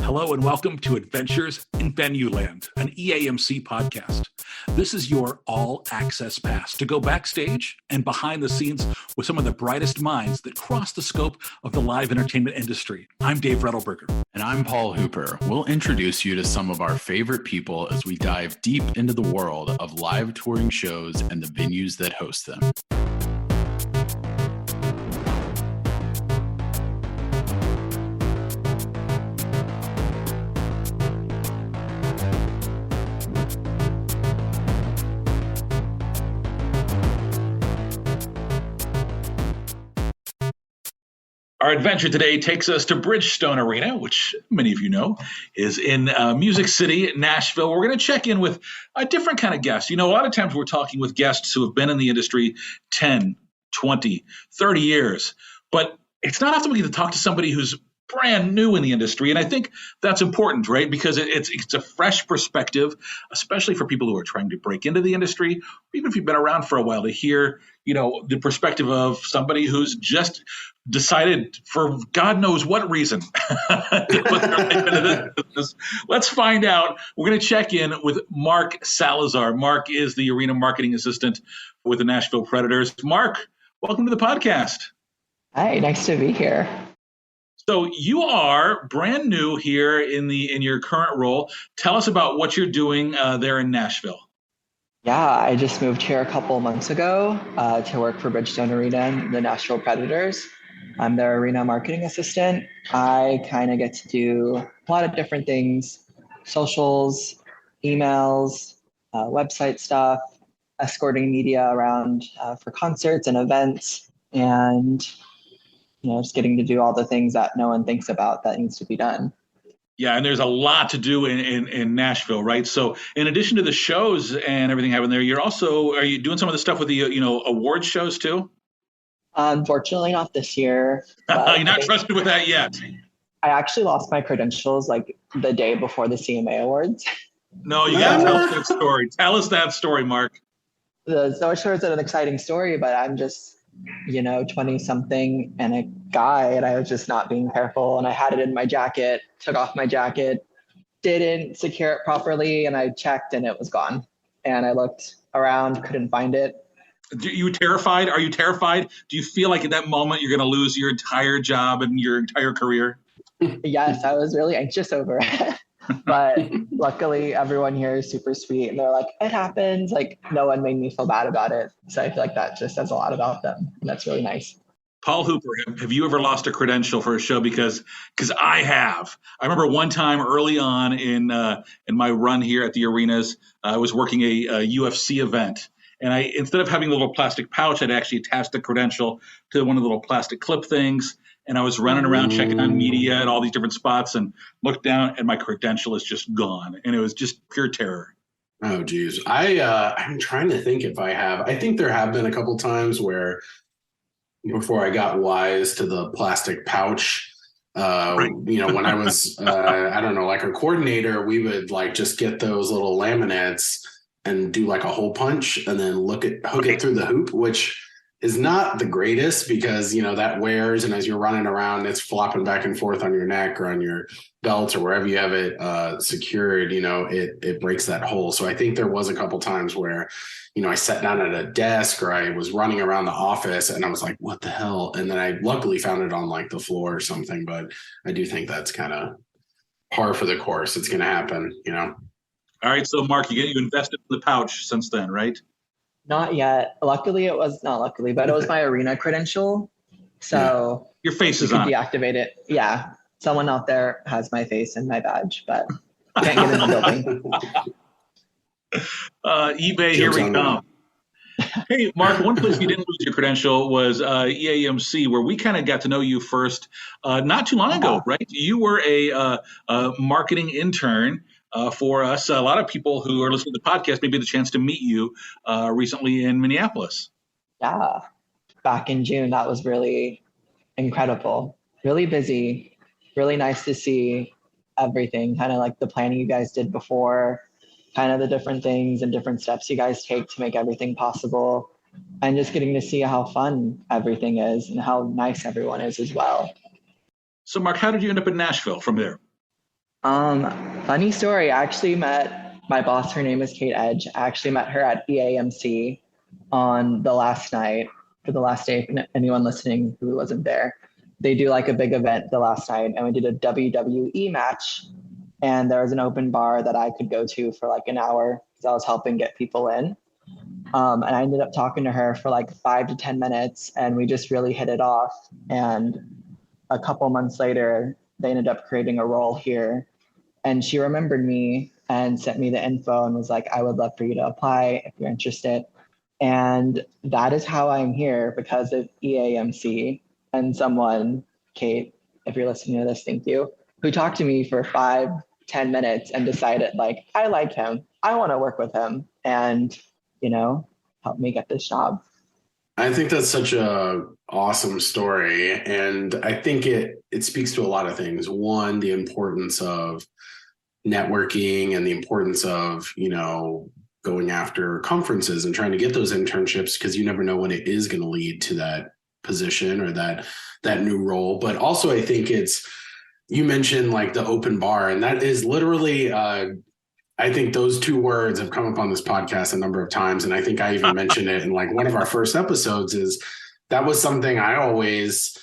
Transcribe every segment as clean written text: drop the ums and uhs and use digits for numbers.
Hello and welcome to Adventures in Venueland, an EAMC podcast. This is your all-access pass to go backstage and behind the scenes with some of the brightest minds that cross the scope of the live entertainment industry. I'm Dave Rettelberger. And I'm Paul Hooper. We'll introduce you to some of our favorite people as we dive deep into the world of live touring shows and the venues that host them. Our adventure today takes us to Bridgestone Arena, which many of you know is in Music City, Nashville. We're going to check in with a different kind of guest. You know, a lot of times we're talking with guests who have been in the industry 10, 20, 30 years, but it's not often we get to talk to somebody who's brand new in the industry. And I think that's important, right? Because it's a fresh perspective, especially for people who are trying to break into the industry, or even if you've been around for a while, to hear, you know, the perspective of somebody who's just decided for God knows what reason. Let's find out. We're going to check in with Mark Salazar. Mark is the arena marketing assistant with the Nashville Predators. Mark, welcome to the podcast. Hi, nice to be here. So you are brand new here in your current role. Tell us about what you're doing there in Nashville. Yeah, I just moved here a couple of months ago to work for Bridgestone Arena and the Nashville Predators. I'm their arena marketing assistant. I kind of get to do a lot of different things: socials, emails, website stuff, escorting media around for concerts and events, and just getting to do all the things that no one thinks about that needs to be done. Yeah, and there's a lot to do in Nashville, right? So in addition to the shows and everything happening there, are you doing some of the stuff with the award shows too? Unfortunately, not this year. You're not trusted with that yet. I actually lost my credentials like the day before the CMA Awards. No, you got to tell us that story. Tell us that story, Mark. So sure it's an exciting story, but I'm just 20-something and a guy, and I was just not being careful, and I had it in my jacket, took off my jacket, didn't secure it properly, and I checked and it was gone. And I looked around, couldn't find it. Are you terrified? Do you feel like at that moment you're going to lose your entire job and your entire career? Yes, I was really anxious over it. But luckily, everyone here is super sweet. And they're like, it happens. Like, no one made me feel bad about it. So I feel like that just says a lot about them. And that's really nice. Paul Hooper, have you ever lost a credential for a show? Because I have. I remember one time early on in my run here at the arenas, I was working a UFC event. And instead of having a little plastic pouch, I'd actually attached the credential to one of the little plastic clip things. And I was running around checking on media at all these different spots and looked down and my credential is just gone. And it was just pure terror. Oh, geez. I'm trying to think if I have. I think there have been a couple times where before I got wise to the plastic pouch, right. When I was, like a coordinator, we would like just get those little laminates and do like a hole punch and then hook it through the hoop, which is not the greatest because, that wears. And as you're running around, it's flopping back and forth on your neck or on your belt or wherever you have it secured, it breaks that hole. So I think there was a couple times where, I sat down at a desk or I was running around the office and I was like, what the hell? And then I luckily found it on like the floor or something. But I do think that's kind of par for the course. It's going to happen, All right. So, Mark, you invested in the pouch since then, right? Not yet. Luckily, it was not luckily, but it was my arena credential. So your face is on. Deactivate it. Yeah. Someone out there has my face and my badge, but can't get in the building. eBay, here we come. Hey, Mark, one place you didn't lose your credential was EAMC, where we kind of got to know you first not too long ago, right? You were a marketing intern for us. A lot of people who are listening to the podcast may be the chance to meet you recently in Minneapolis. Yeah. Back in June, that was really incredible. Really busy. Really nice to see everything, kind of like the planning you guys did before, kind of the different things and different steps you guys take to make everything possible, and just getting to see how fun everything is and how nice everyone is as well. So, Mark, how did you end up in Nashville from there? Funny story. I actually met my boss. Her name is Kate Edge. I actually met her at EAMC on the last night for the last day. If anyone listening who wasn't there, they do like a big event the last night, and we did a WWE match. And there was an open bar that I could go to for like an hour because I was helping get people in. And I ended up talking to her for like 5 to 10 minutes, and we just really hit it off. And a couple months later, they ended up creating a role here. And she remembered me and sent me the info and was like, I would love for you to apply if you're interested. And that is how I'm here, because of EAMC and someone, Kate, if you're listening to this, thank you, who talked to me for 5, 10 minutes and decided like, I like him. I want to work with him and, help me get this job. I think that's such a awesome story. And I think it speaks to a lot of things. One, the importance of networking and the importance of, going after conferences and trying to get those internships, because you never know when it is going to lead to that position or that new role. But also I think you mentioned like the open bar, and that is literally, I think those two words have come up on this podcast a number of times. And I think I even mentioned it in like one of our first episodes. Is that was something I always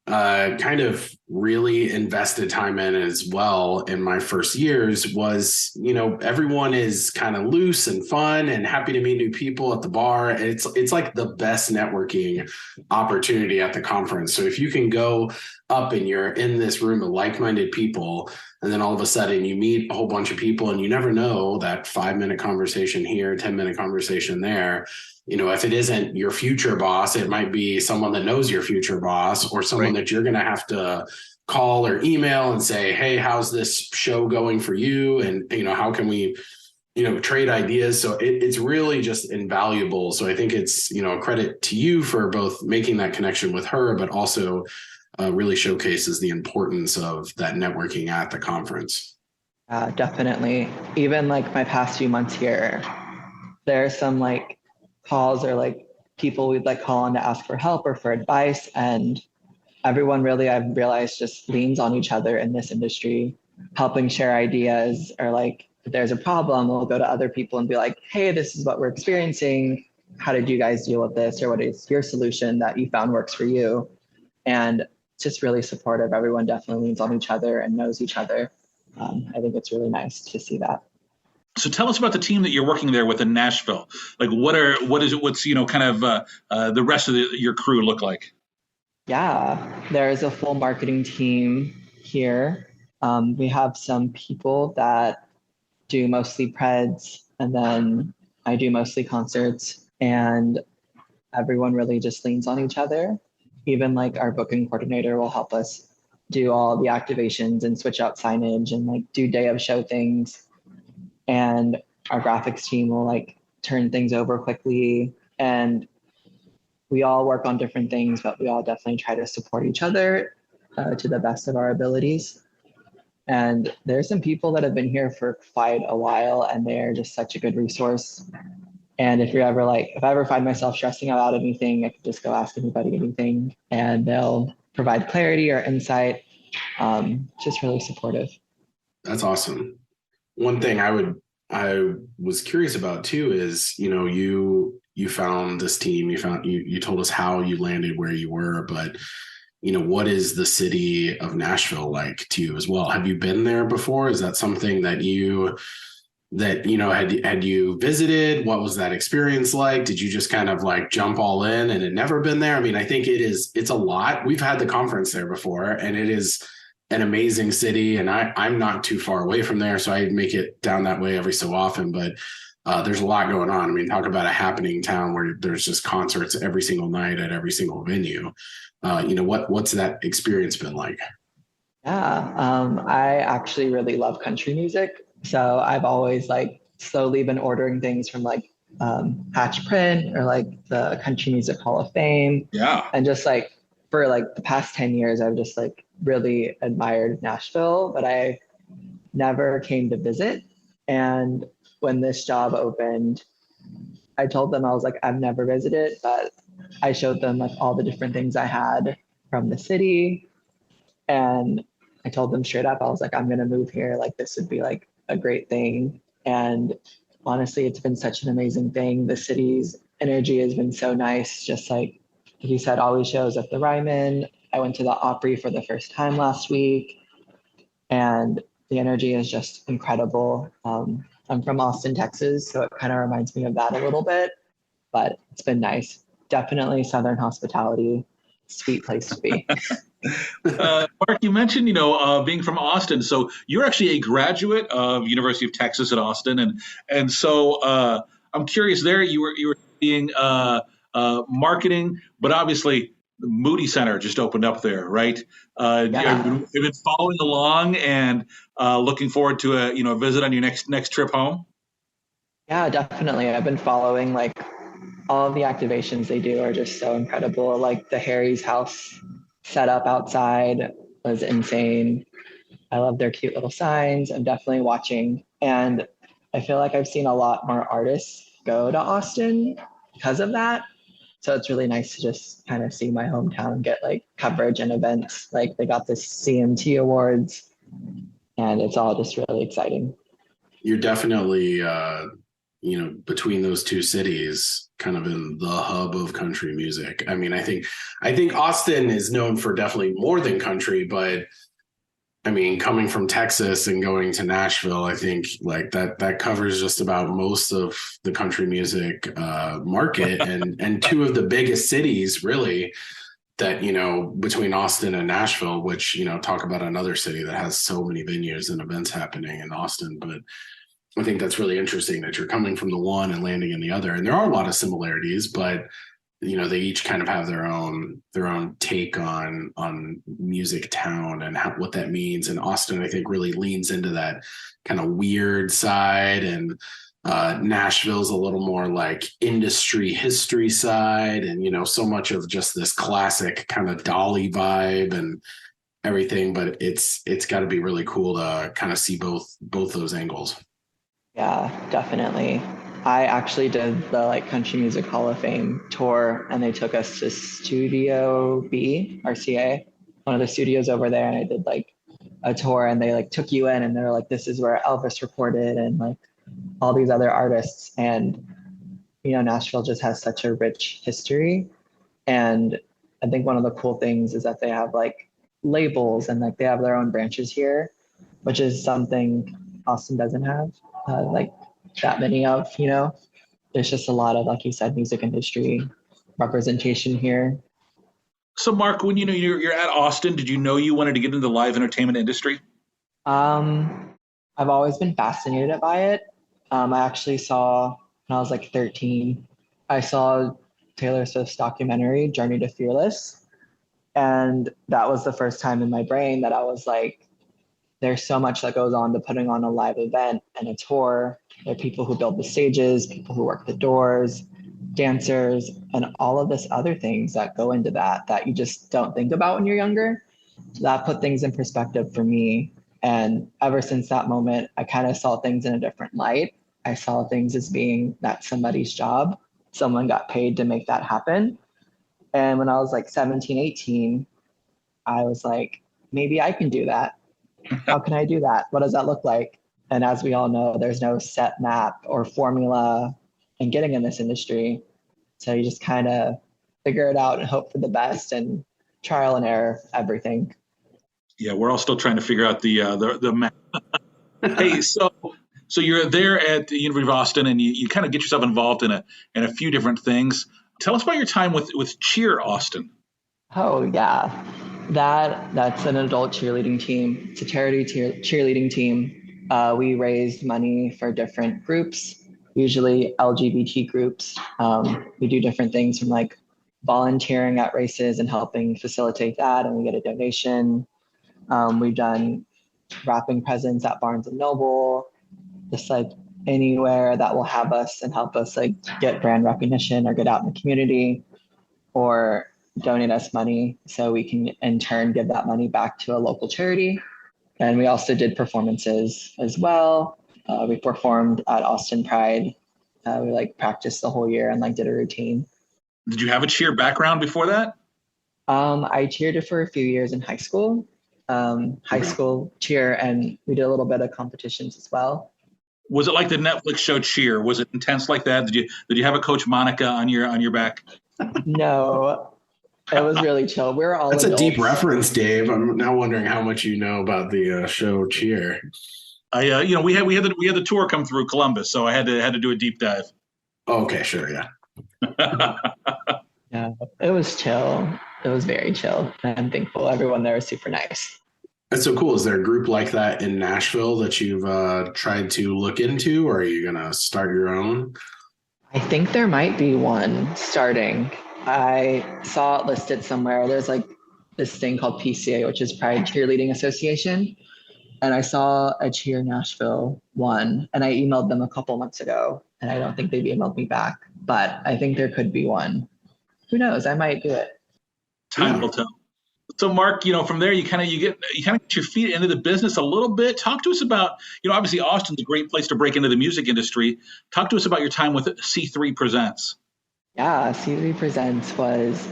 kind of really invested time in as well in my first years. Was, everyone is kind of loose and fun and happy to meet new people at the bar. It's like the best networking opportunity at the conference. So if you can go up and you're in this room of like-minded people, and then all of a sudden you meet a whole bunch of people, and you never know, that 5-minute conversation here, 10-minute conversation there, if it isn't your future boss, it might be someone that knows your future boss, or someone that you're going to have to call or email and say, hey, how's this show going for you? And, how can we, trade ideas? So it's really just invaluable. So I think it's, a credit to you for both making that connection with her, but also really showcases the importance of that networking at the conference. Definitely. Even like my past few months here, there's some like calls or like people we'd like call on to ask for help or for advice. And everyone really, I've realized, just leans on each other in this industry, helping share ideas, or like if there's a problem, we'll go to other people and be like, hey, this is what we're experiencing. How did you guys deal with this? Or what is your solution that you found works for you? And it's just really supportive. Everyone definitely leans on each other and knows each other. I think it's really nice to see that. So tell us about the team that you're working there with in Nashville. Like what's kind of the rest of your crew look like? Yeah, there's a full marketing team here. We have some people that do mostly preds, and then I do mostly concerts, and everyone really just leans on each other. Even like our booking coordinator will help us do all the activations and switch out signage and like do day of show things. And our graphics team will like turn things over quickly. And we all work on different things, but we all definitely try to support each other to the best of our abilities. And there's some people that have been here for quite a while, and they're just such a good resource. And if I ever find myself stressing about anything, I could just go ask anybody anything, and they'll provide clarity or insight. Just really supportive. That's awesome. One thing I was curious about too is, you found this team, you told us how you landed where you were, but what is the city of Nashville like to you as well? Have you been there before? Is that something that had you visited? What was that experience like? Did you just kind of like jump all in and had never been there? I mean, I think it's a lot. We've had the conference there before, and it is an amazing city, and I'm not too far away from there, so I make it down that way every so often. But there's a lot going on. I mean, talk about a happening town where there's just concerts every single night at every single venue. What's that experience been like? Yeah, I actually really love country music, so I've always like slowly been ordering things from like Hatch Print or like the Country Music Hall of Fame. Yeah, and just like for like the past 10 years, I've just like really admired Nashville, but I never came to visit. And when this job opened, I told them, I was like, I've never visited, but I showed them like all the different things I had from the city. And I told them straight up, I was like, I'm going to move here. Like, this would be like a great thing. And honestly, it's been such an amazing thing. The city's energy has been so nice. Just like you said, always shows at the Ryman. I went to the Opry for the first time last week, and the energy is just incredible. I'm from Austin, Texas, so it kind of reminds me of that a little bit, but it's been nice. Definitely Southern hospitality, sweet place to be. Mark, you mentioned, being from Austin. So you're actually a graduate of University of Texas at Austin, and so I'm curious. There, you were studying marketing, but obviously the Moody Center just opened up there, right? Yeah. You've been following along and looking forward to a visit on your next trip home. Yeah, definitely. I've been following like all of the activations they do are just so incredible. Like the Harry's house setup outside was insane. I love their cute little signs. I'm definitely watching. And I feel like I've seen a lot more artists go to Austin because of that. So it's really nice to just kind of see my hometown get like coverage and events. Like they got this CMT Awards, and it's all just really exciting. You're definitely between those two cities, kind of in the hub of country music. I mean, I think Austin is known for definitely more than country, but I mean, coming from Texas and going to Nashville, I think like that covers just about most of the country music market, and two of the biggest cities really that, between Austin and Nashville, which, talk about another city that has so many venues and events happening in Austin. But I think that's really interesting that you're coming from the one and landing in the other. And there are a lot of similarities, but they each kind of have their own take on music town and what that means. And Austin, I think, really leans into that kind of weird side, and Nashville's a little more like industry history side, and so much of just this classic kind of Dolly vibe and everything. But it's got to be really cool to kind of see both those angles. Yeah, definitely. I actually did the like Country Music Hall of Fame tour, and they took us to Studio B, RCA, one of the studios over there, and I did like a tour, and they like took you in, and they're like, this is where Elvis recorded, and like all these other artists. And Nashville just has such a rich history, and I think one of the cool things is that they have like labels, and like they have their own branches here, which is something Austin doesn't have. Like that many of, there's just a lot of, like you said, music industry representation here. So, Mark, when you're at Austin, did you know you wanted to get into the live entertainment industry? I've always been fascinated by it. I actually saw when I was like 13, I saw Taylor Swift's documentary, Journey to Fearless. And that was the first time in my brain that I was like, there's so much that goes on to putting on a live event and a tour. There are people who build the stages, people who work the doors, dancers, and all of this other things that go into that you just don't think about when you're younger. That put things in perspective for me. And ever since that moment, I kind of saw things in a different light. I saw things as being that's somebody's job. Someone got paid to make that happen. And when I was like 17, 18, I was like, maybe I can do that. How can I do that? What does that look like? And as we all know, there's no set map or formula in getting in this industry. So you just kind of figure it out and hope for the best, and trial and error, everything. Yeah, we're all still trying to figure out the map. Hey, so you're there at the University of Austin, and you kind of get yourself involved in a few different things. Tell us about your time with Cheer Austin. Oh yeah, that's an adult cheerleading team. It's a charity cheerleading team. We raised money for different groups, usually LGBT groups. We do different things from like volunteering at races and helping facilitate that, and we get a donation. We've done wrapping presents at Barnes and Noble, just like anywhere that will have us and help us like get brand recognition or get out in the community, or donate us money so we can in turn give that money back to a local charity. And we also did performances as well. We performed at Austin Pride. We like practiced the whole year and like did a routine. Did you have a cheer background before that? I cheered for a few years in high school. high school cheer, and we did a little bit of competitions as well. Was it like the Netflix show Cheer? Was it intense like that? Did you have a Coach Monica on your back? No, it was really chill. We were all That's adults. a deep reference, Dave. I'm now wondering how much you know about the show Cheer. We had the tour come through Columbus, so I had to do a deep dive. Okay, sure, yeah. Yeah, it was chill. It was very chill. I'm thankful. Everyone there was super nice. That's so cool. Is there a group like that in Nashville that you've tried to look into, or are you gonna start your own? I think there might be one starting. I saw it listed somewhere. There's like this thing called PCA, which is Pride Cheerleading Association. And I saw a Cheer Nashville one, and I emailed them a couple months ago, and I don't think they've emailed me back, but I think there could be one. Who knows? I might do it. Time will tell. So, Mark, from there you kind of get your feet into the business a little bit. Talk to us about, obviously Austin's a great place to break into the music industry. Talk to us about your time with C3 Presents. Yeah, C3 Presents was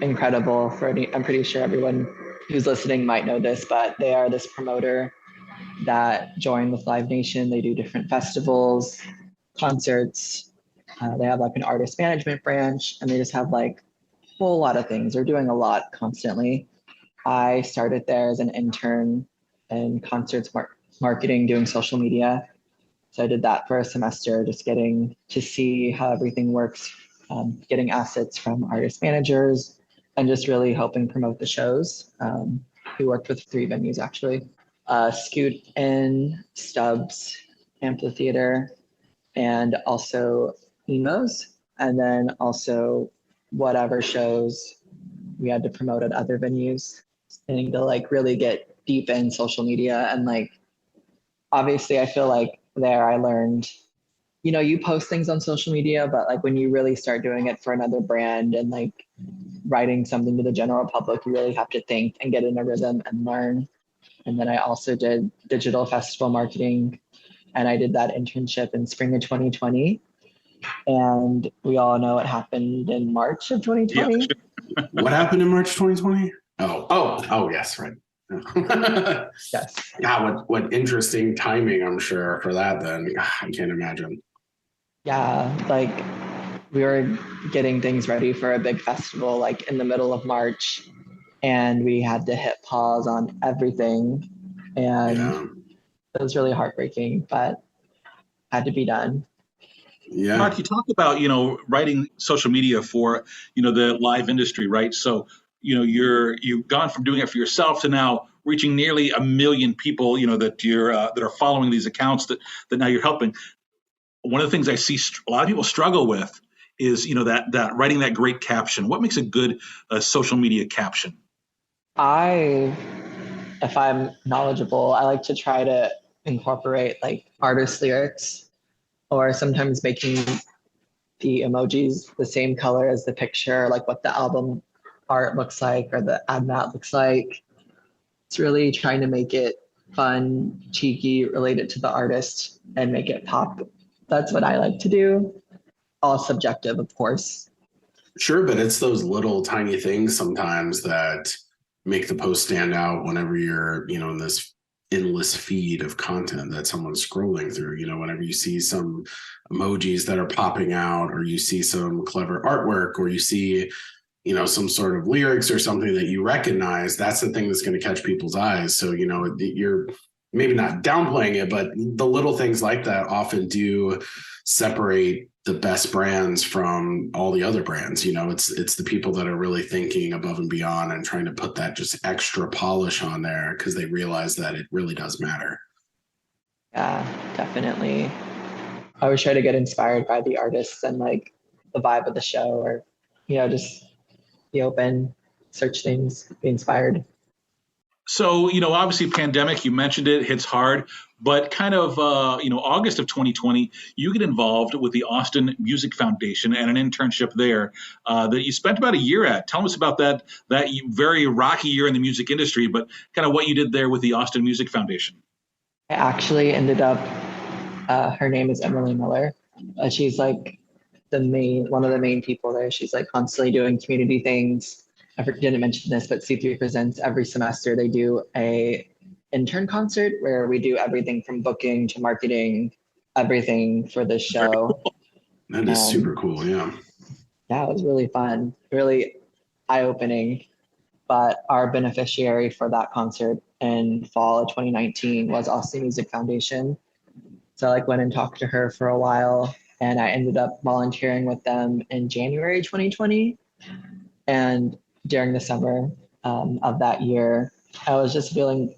incredible. I'm pretty sure everyone who's listening might know this, but they are this promoter that joined with Live Nation. They do different festivals, concerts. They have like an artist management branch, and they just have like a whole lot of things. They're doing a lot constantly. I started there as an intern in concerts marketing, doing social media. So I did that for a semester, just getting to see how everything works, getting assets from artist managers, and just really helping promote the shows. We worked with 3 venues actually. Scoot Inn, Stubbs, Amphitheater, and also Emos. And then also whatever shows we had to promote at other venues. And to like really get deep in social media. And like, obviously I feel like there I learned, you post things on social media, but like when you really start doing it for another brand and like writing something to the general public, you really have to think and get in a rhythm and learn. And then I also did digital festival marketing, and I did that internship in spring of 2020. And we all know what happened in March of 2020. Yeah. What happened in March 2020? Oh, yes, right. Yes. Yeah, what interesting timing, I'm sure, for that then. I can't imagine. Yeah, like we were getting things ready for a big festival like in the middle of March, and we had to hit pause on everything. And it was really heartbreaking, but had to be done. Yeah. Mark, you talked about, writing social media for, the live industry, right? So, you've gone from doing it for yourself to now reaching nearly 1 million people, that that are following these accounts that now you're helping. One of the things I see a lot of people struggle with is, that writing that great caption. What makes a good social media caption? If I'm knowledgeable, I like to try to incorporate like artist lyrics, or sometimes making the emojis the same color as the picture, like what the album art looks like or the ad mat looks like. It's really trying to make it fun, cheeky, related to the artist, and make it pop. That's what I like to do. All subjective, of course. Sure, but it's those little tiny things sometimes that make the post stand out whenever you're, in this endless feed of content that someone's scrolling through. Whenever you see some emojis that are popping out, or you see some clever artwork, or you see, some sort of lyrics or something that you recognize, that's the thing that's going to catch people's eyes. So, you're maybe not downplaying it, but the little things like that often do separate the best brands from all the other brands. It's the people that are really thinking above and beyond and trying to put that just extra polish on there because they realize that it really does matter. Yeah, definitely. I always try to get inspired by the artists and like the vibe of the show, or, just be open, search things, be inspired. So, obviously pandemic, you mentioned it, hits hard, but kind of, August of 2020, you get involved with the Austin Music Foundation and an internship there that you spent about a year at. Tell us about that very rocky year in the music industry, but kind of what you did there with the Austin Music Foundation. I actually ended up, her name is Emily Miller. She's like one of the main people there. She's like constantly doing community things. I didn't mention this, but C3 Presents every semester, they do a intern concert where we do everything from booking to marketing, everything for this show. That is super cool. Yeah. Yeah, it was really fun, really eye-opening. But our beneficiary for that concert in fall of 2019 was Austin Music Foundation. So I like went and talked to her for a while, and I ended up volunteering with them in January 2020. And during the summer of that year, I was just feeling,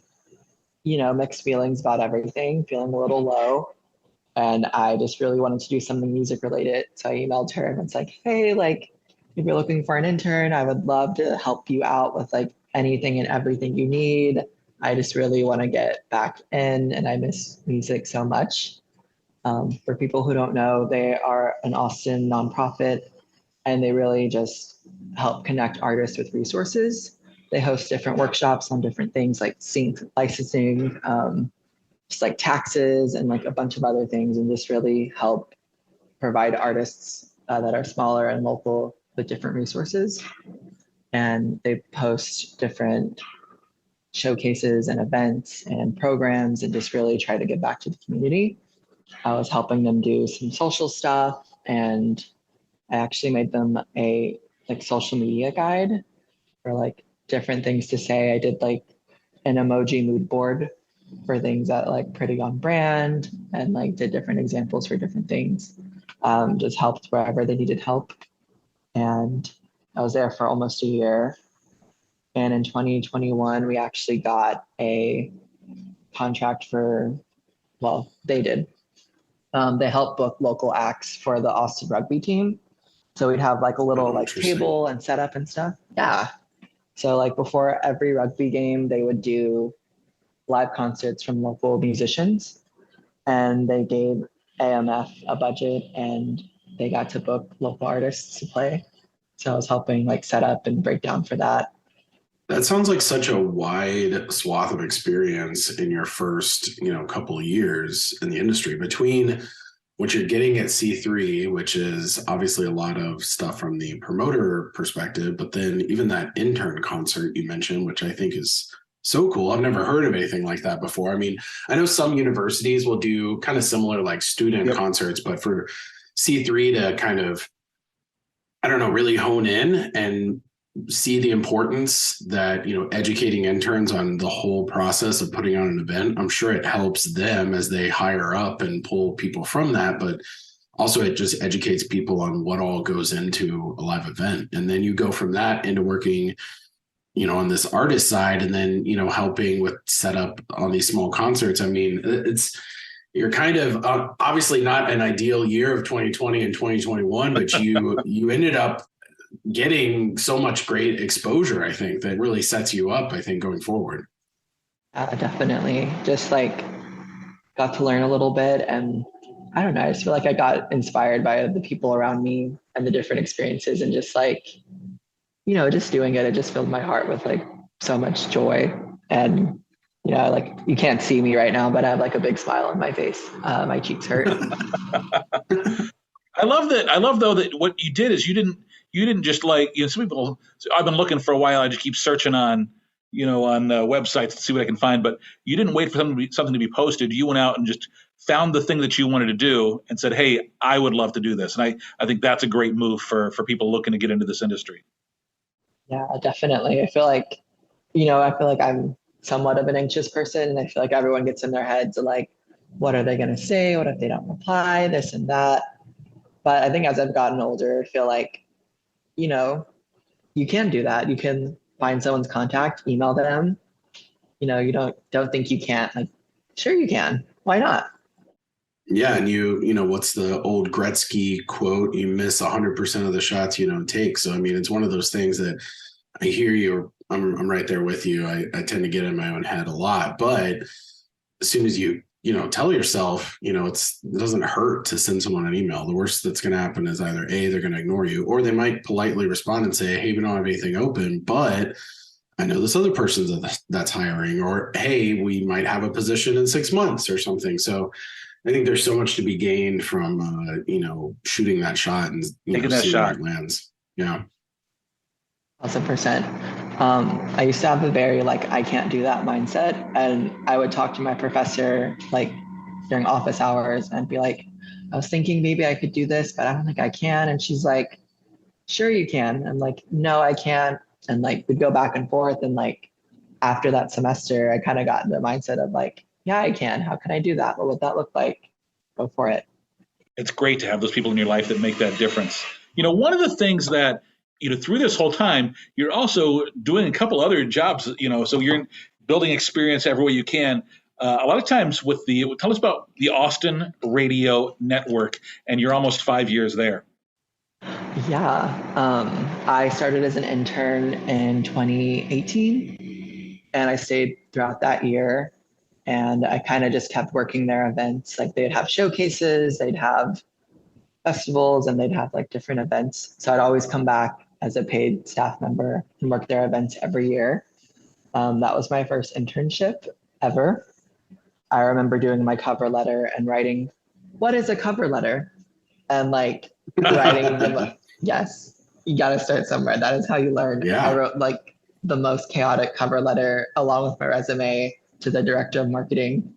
mixed feelings about everything, feeling a little low. And I just really wanted to do something music related. So I emailed her and it's like, hey, like, if you're looking for an intern, I would love to help you out with like anything and everything you need. I just really want to get back in, and I miss music so much. For people who don't know, they are an Austin nonprofit, and they really just help connect artists with resources. They host different workshops on different things like sync licensing, just like taxes and like a bunch of other things, and just really help provide artists that are smaller and local with different resources. And they post different showcases and events and programs and just really try to give back to the community. I was helping them do some social stuff, and I actually made them a like social media guide for like different things to say. I did like an emoji mood board for things that like pretty on brand, and like did different examples for different things. Just helped wherever they needed help. And I was there for almost a year. And in 2021, we actually got a contract for, well, they did. They helped book local acts for the Austin rugby team. So we'd have like a little like table and setup and stuff. Yeah. So like before every rugby game, they would do live concerts from local musicians, and they gave AMF a budget and they got to book local artists to play. So I was helping like set up and break down for that. That sounds like such a wide swath of experience in your first, couple of years in the industry, between what you're getting at C3, which is obviously a lot of stuff from the promoter perspective, but then even that intern concert you mentioned, which I think is so cool. I've never heard of anything like that before. I mean, I know some universities will do kind of similar like student concerts, but for C3 to kind of, I don't know, really hone in and see the importance that, educating interns on the whole process of putting on an event, I'm sure it helps them as they hire up and pull people from that, but also it just educates people on what all goes into a live event. And then you go from that into working, on this artist side, and then, helping with setup on these small concerts. I mean, you're kind of obviously not an ideal year of 2020 and 2021, but you ended up getting so much great exposure, I think, that really sets you up, I think, going forward. Definitely. Just like got to learn a little bit, and I don't know, I just feel like I got inspired by the people around me and the different experiences, and just like, just doing it just filled my heart with like so much joy. And like you can't see me right now, but I have like a big smile on my face. My cheeks hurt. I love that. I love though that what you did is you didn't just like, some people, I've been looking for a while. I just keep searching on websites to see what I can find, but you didn't wait for something to be posted. You went out and just found the thing that you wanted to do and said, hey, I would love to do this. And I think that's a great move for people looking to get into this industry. Yeah, definitely. I feel like, I'm somewhat of an anxious person, and I feel like everyone gets in their heads of like, what are they going to say? What if they don't reply? This and that. But I think as I've gotten older, I feel like, you can do that. You can find someone's contact, email them. You don't think you can't. Like, sure you can. Why not? Yeah, and what's the old Gretzky quote? You miss 100% of the shots you don't take. So I mean, it's one of those things that I hear you. I'm right there with you. I tend to get in my own head a lot, but as soon as you tell yourself, it doesn't hurt to send someone an email. The worst that's going to happen is either A, they're going to ignore you, or they might politely respond and say, hey, we don't have anything open, but I know this other person that's hiring, or, hey, we might have a position in 6 months or something. So I think there's so much to be gained from, shooting that shot and taking that seeing shot. where it lands. Yeah. 1,000%. I used to have a very like, I can't do that mindset. And I would talk to my professor like during office hours and be like, I was thinking maybe I could do this, but I don't think I can. And she's like, sure you can. I'm like, no, I can't. And like we'd go back and forth. And like after that semester, I kind of got in the mindset of like, yeah, I can. How can I do that? What would that look like? Go for it. It's great to have those people in your life that make that difference. One of the things that, through this whole time, you're also doing a couple other jobs, so you're building experience every way you can. A lot of times tell us about the Austin Radio Network, and you're almost 5 years there. Yeah. I started as an intern in 2018 and I stayed throughout that year. And I kind of just kept working their events. Like they'd have showcases, they'd have festivals, and they'd have like different events. So I'd always come back as a paid staff member and work their events every year. That was my first internship ever. I remember doing my cover letter and writing, what is a cover letter? And like writing them. Yes, you got to start somewhere. That is how you learn. Yeah. I wrote like the most chaotic cover letter along with my resume to the director of marketing.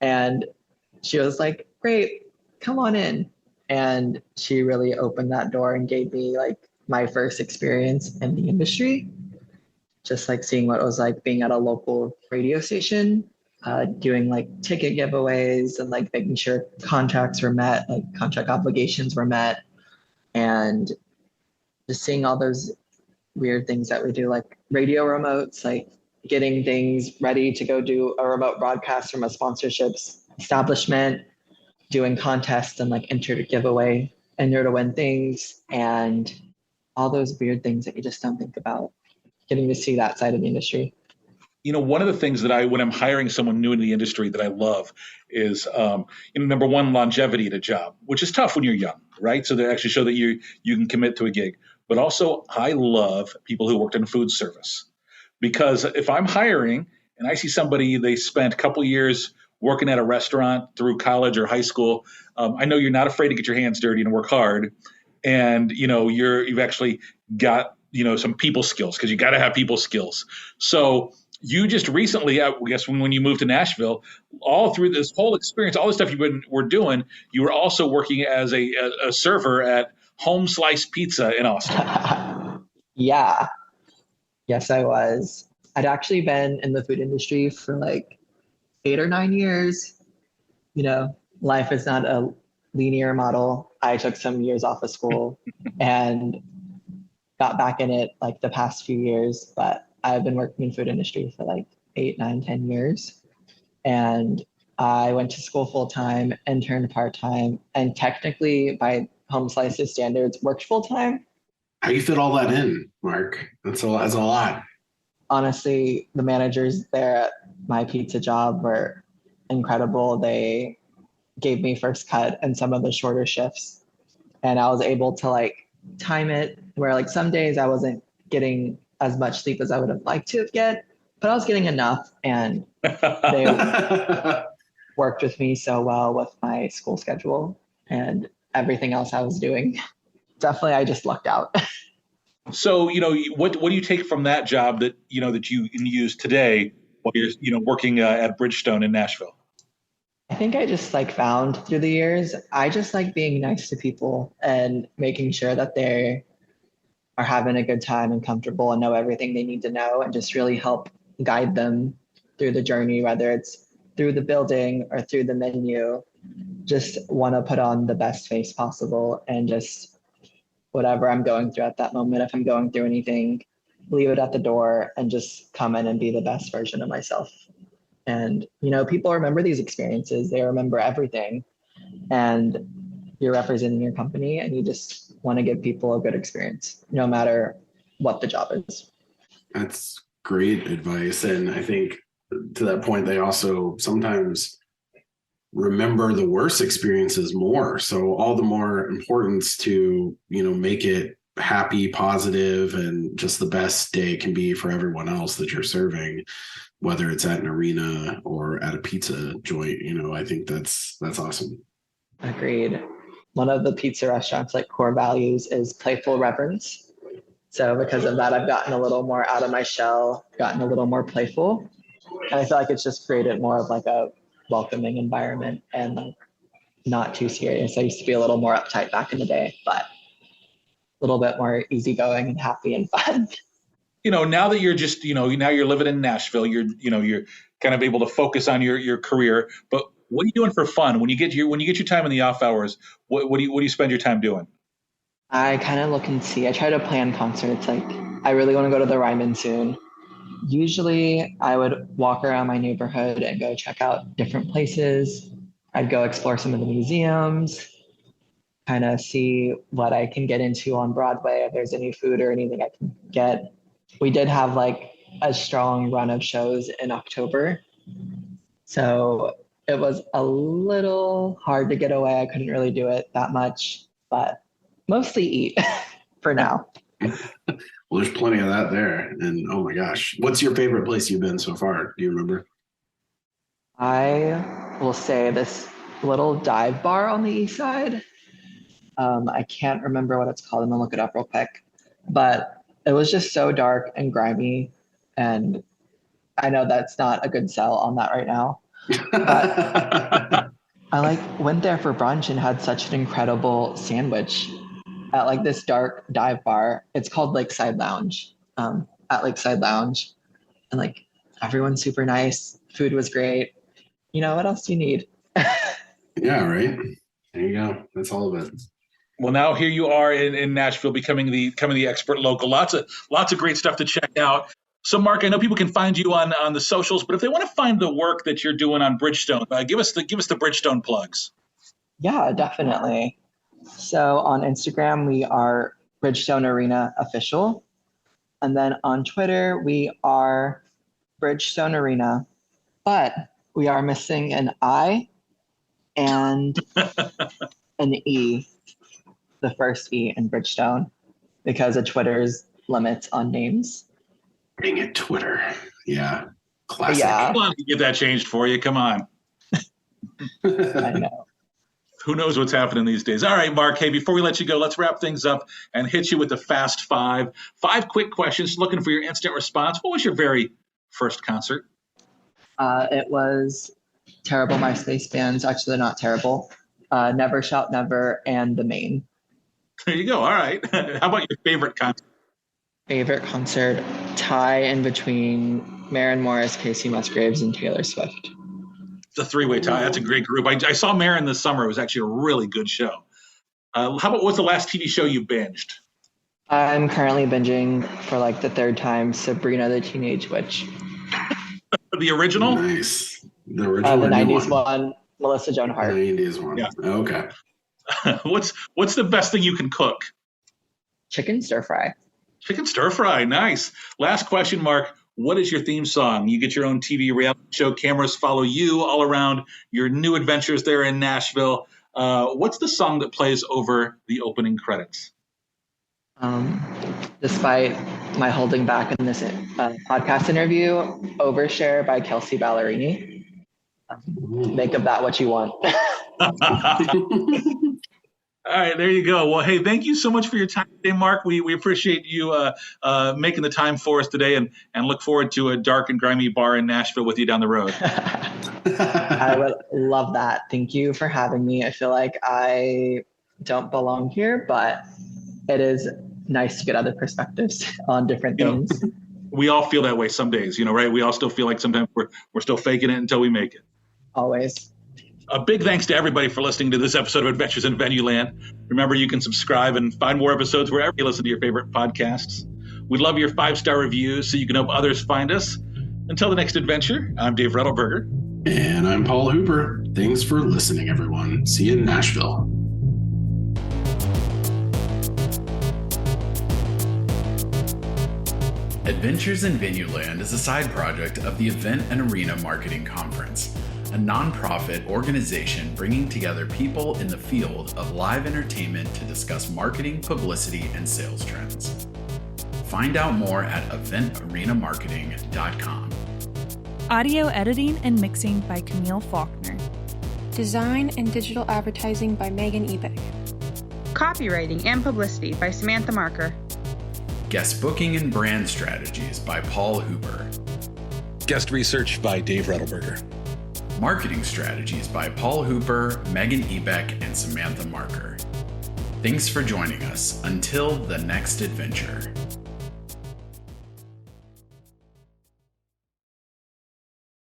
And she was like, great, come on in. And she really opened that door and gave me like my first experience in the industry. Just like seeing what it was like being at a local radio station, doing like ticket giveaways and like making sure contracts were met, like contract obligations were met. And just seeing all those weird things that we do, like radio remotes, like getting things ready to go do a remote broadcast from a sponsorships establishment, doing contests and like enter to giveaway, enter to win things, and all those weird things that you just don't think about. Getting to see that side of the industry. One of the things that when I'm hiring someone new into the industry that I love is, number one, longevity at a job, which is tough when you're young, right? So they actually show that you can commit to a gig. But also, I love people who worked in food service, because if I'm hiring and I see somebody, they spent a couple years working at a restaurant through college or high school, I know you're not afraid to get your hands dirty and work hard, and you've actually got some people skills, because you got to have people skills. So you just recently, I guess when you moved to Nashville, all through this whole experience, all the stuff were doing, you were also working as a server at Home Slice Pizza in Austin. Yeah. Yes, I was. I'd actually been in the food industry for like 8 or 9 years. Life is not a linear model. I took some years off of school and got back in it like the past few years, but I've been working in food industry for like 8, 9, 10 years. And I went to school full time, interned part time, and technically by Home Slice's standards, worked full time. How you fit all that in, Mark? That's a lot. Honestly, the managers there at my pizza job were incredible. They gave me first cut and some of the shorter shifts. And I was able to like time it where like some days I wasn't getting as much sleep as I would have liked to get, but I was getting enough, and they worked with me so well with my school schedule and everything else I was doing. Definitely, I just lucked out. So, what do you take from that job that you can use today while you're working at Bridgestone in Nashville? I think I just like found through the years, I just like being nice to people and making sure that they are having a good time and comfortable and know everything they need to know, and just really help guide them through the journey, whether it's through the building or through the menu. Just want to put on the best face possible, and just whatever I'm going through at that moment, if I'm going through anything, leave it at the door and just come in and be the best version of myself. And, people remember these experiences. They remember everything. And you're representing your company, and you just want to give people a good experience, no matter what the job is. That's great advice. And I think to that point, they also sometimes remember the worst experiences more. So all the more importance to, make it happy, positive, and just the best day it can be for everyone else that you're serving, whether it's at an arena or at a pizza joint. I think that's awesome. Agreed. One of the pizza restaurants' like core values is playful reverence. So because of that, I've gotten a little more out of my shell, gotten a little more playful. And I feel like it's just created more of like a welcoming environment and like not too serious. I used to be a little more uptight back in the day, but a little bit more easygoing and happy and fun. Now that you're just, now you're living in Nashville, you're kind of able to focus on your career. But what are you doing for fun when you get your time in the off hours? What do you spend your time doing? I kind of look and see. I try to plan concerts. Like I really want to go to the Ryman soon. Usually I would walk around my neighborhood and go check out different places. I'd go explore some of the museums, kind of see what I can get into on Broadway, if there's any food or anything I can get. We did have like a strong run of shows in October. So it was a little hard to get away. I couldn't really do it that much, but mostly eat for now. Well, there's plenty of that there. And oh my gosh, what's your favorite place you've been so far? Do you remember? I will say this little dive bar on the east side. I can't remember what it's called. I'm gonna look it up real quick. But it was just so dark and grimy. And I know that's not a good sell on that right now. But I went there for brunch and had such an incredible sandwich at like this dark dive bar. It's called Lakeside Lounge, at Lakeside Lounge. And like everyone's super nice. Food was great. What else do you need? Yeah, right. There you go. That's all of it. Well, now here you are in Nashville, becoming the expert local. Lots of great stuff to check out. So, Mark, I know people can find you on the socials, but if they want to find the work that you're doing on Bridgestone, give us the Bridgestone plugs. Yeah, definitely. So on Instagram, we are Bridgestone Arena Official. And then on Twitter, we are Bridgestone Arena, but we are missing an I and an E, the first E in Bridgestone, because of Twitter's limits on names. Dang it, Twitter. Yeah. Classic. Yeah. Come on, get that changed for you. Come on. I know. Who knows what's happening these days? All right, Mark. Hey, before we let you go, let's wrap things up and hit you with the fast five. 5 quick questions, looking for your instant response. What was your very first concert? It was terrible MySpace bands. Actually, they're not terrible. Never Shout Never and The Main. There you go. All right. How about your favorite concert? Favorite concert, tie in between Maren Morris, Casey Musgraves, and Taylor Swift. It's a 3-way tie. That's a great group. I saw Maren this summer. It was actually a really good show. How about what's the last TV show you binged? I'm currently binging for like the 3rd time Sabrina the Teenage Witch. The original? Nice. The original. The 90s one, Melissa Joan Hart. The 90s one. Yeah. Okay. What's the best thing you can cook? Chicken stir fry. Chicken stir fry. Nice. Last question, Mark. What is your theme song? You get your own TV reality show. Cameras follow you all around your new adventures there in Nashville. What's the song that plays over the opening credits? Despite my holding back in this podcast interview, Overshare by Kelsey Ballerini. Make of that what you want. All right, there you go. Well, hey, thank you so much for your time today, Mark. We appreciate you making the time for us today and look forward to a dark and grimy bar in Nashville with you down the road. I would love that. Thank you for having me. I feel like I don't belong here, but it is nice to get other perspectives on different things. We all feel that way some days, right? We all still feel like sometimes we're still faking it until we make it. Always. A big thanks to everybody for listening to this episode of Adventures in Venueland. Remember, you can subscribe and find more episodes wherever you listen to your favorite podcasts. We'd love your 5-star reviews so you can help others find us. Until the next adventure, I'm Dave Rettelberger. And I'm Paul Hooper. Thanks for listening, everyone. See you in Nashville. Adventures in Venueland is a side project of the Event and Arena Marketing Conference, a nonprofit organization bringing together people in the field of live entertainment to discuss marketing, publicity, and sales trends. Find out more at eventarenamarketing.com. Audio editing and mixing by Camille Faulkner. Design and digital advertising by Megan Ebay. Copywriting and publicity by Samantha Marker. Guest booking and brand strategies by Paul Hooper. Guest research by Dave Rettelberger. Marketing strategies by Paul Hooper, Megan Ebeck, and Samantha Marker. Thanks for joining us. Until the next adventure.